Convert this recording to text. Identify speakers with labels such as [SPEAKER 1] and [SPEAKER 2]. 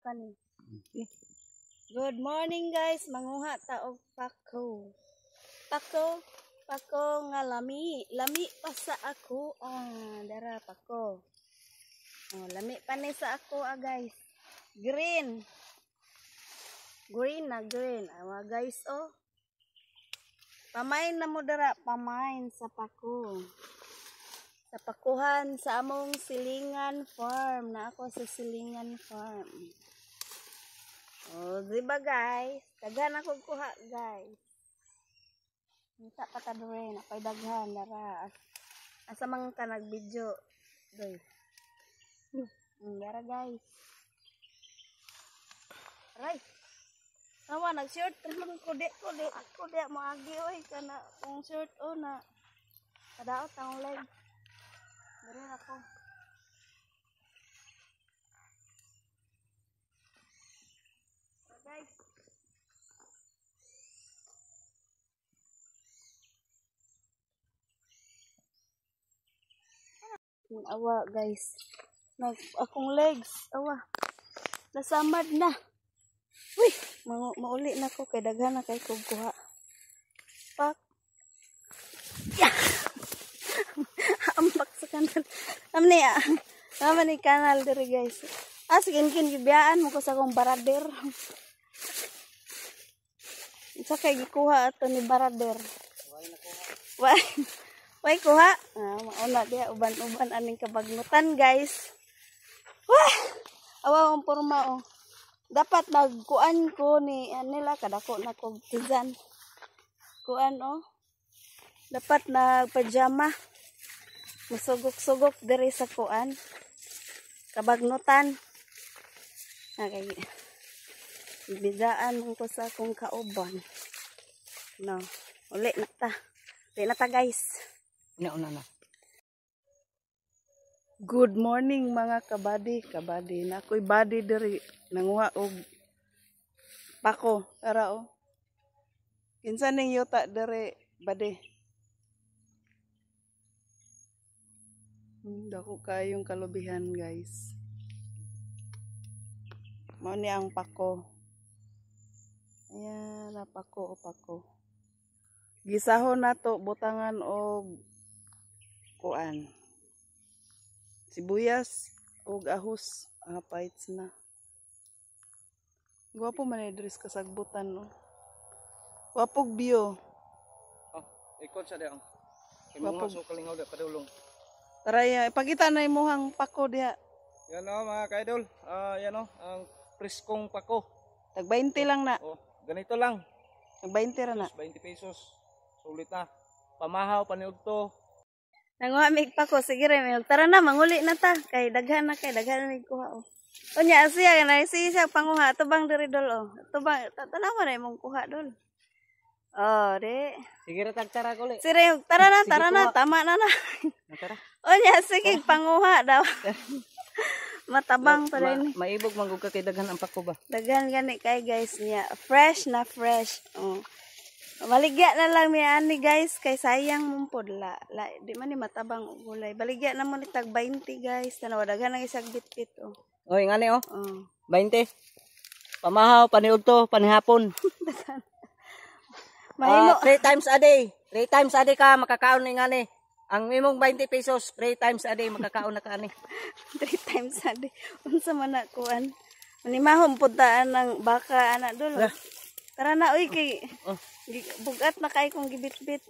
[SPEAKER 1] kani. Good morning guys, manguha ta og pako. Pako nga lami pa sa ako. Dara pako. Lami pa ni sa ako guys. Green guys Pamain na mo dara, pamain sa pako. Sa pakuhan sa among Silingan Farm. Na ako sa Silingan Farm. Diba guys? Daghan ako kuha guys. Nita pa ta dure, napay daghan dara. Asa man ka nag-video? Guys. Dara guys. Aray. Nawa nag-short lang ko di mo agi oy kana kung short na kadaot ang leg. Dere ako. Guys. Awa guys. Akong legs. Awa. Nasamad na. Uy, mauli na ko kay daghan na kay kog kuha. Pak. Yeah. Ambak sa kanal. Amni kanal diri guys. Sige gibiyaan mo ko sa akong barader. Sa kay gikuha ato ni barader. Why kuha? Mauna dia uban-uban aning kabagnutan guys. Wah! Awa ang porma Dapat nagkuan ko ni nila kadako na kog tizan. Kuan Dapat nagpajama. Masugok-sugok diri sa kuan. Kabagnutan. Okay. Ibidaan ko sa akong kauban. No. Uli na ta. Uli na ta guys.
[SPEAKER 2] Na.
[SPEAKER 1] Good morning mga kabady. Na ako'y body diri. Nanguha og pako. Tara Kinsa ning yuta diri bade. Dako kayong kalubihan guys. Mao ni ang pako. Ayan na pako. Gisahon nato butangan og kuan. Sibuyas og ahos. Paits na. Gwapo man diri sa kasagbutan Wapog bio.
[SPEAKER 2] Ikot sa diang. Imong so kalingaw da padulong.
[SPEAKER 1] Tara ipakita na imong pako diha.
[SPEAKER 2] Yan mga ka-idol. Yan ang preskong pako.
[SPEAKER 1] Tag 20 lang na.
[SPEAKER 2] Ganito lang.
[SPEAKER 1] Tag 20 ra na.
[SPEAKER 2] 20 pesos. Sulit na. Pamahaw paniudto.
[SPEAKER 1] Nanguha mig pako sige ra tara na manguli na ta kay daghan mig kuha Unya siya siya panguha tubang diri dol Tubang tanaw na imong kuha dol. De.
[SPEAKER 2] Sige ra tagtara ko li.
[SPEAKER 1] Sige tara na tama na.
[SPEAKER 2] Tara.
[SPEAKER 1] Unya sige panguha daw. Matabang pa rin.
[SPEAKER 2] Maibog manggug ka kay daghan ang pako ba.
[SPEAKER 1] Daghan gani kay guys niya. Fresh. Baligya na lang mi ani guys kay sayang mong podla. Di man ni matabang gulay. Baligya na mo ni tag 20 guys. Tanaw daghan ang isang bitbit
[SPEAKER 2] Oy ngani 20. Pamahaw paniudto panihapon.
[SPEAKER 1] Mahimo
[SPEAKER 2] 3 times a day. 3 times a day ka makakaon ni ngani. Ang imong 20 pesos 3 times a day makakaon na ka ani.
[SPEAKER 1] 3 times a day. Unsa man na kuan? Manimahom puntaan ng baka ana dolo. Tara na kay bugat na kay kong gibit-bit.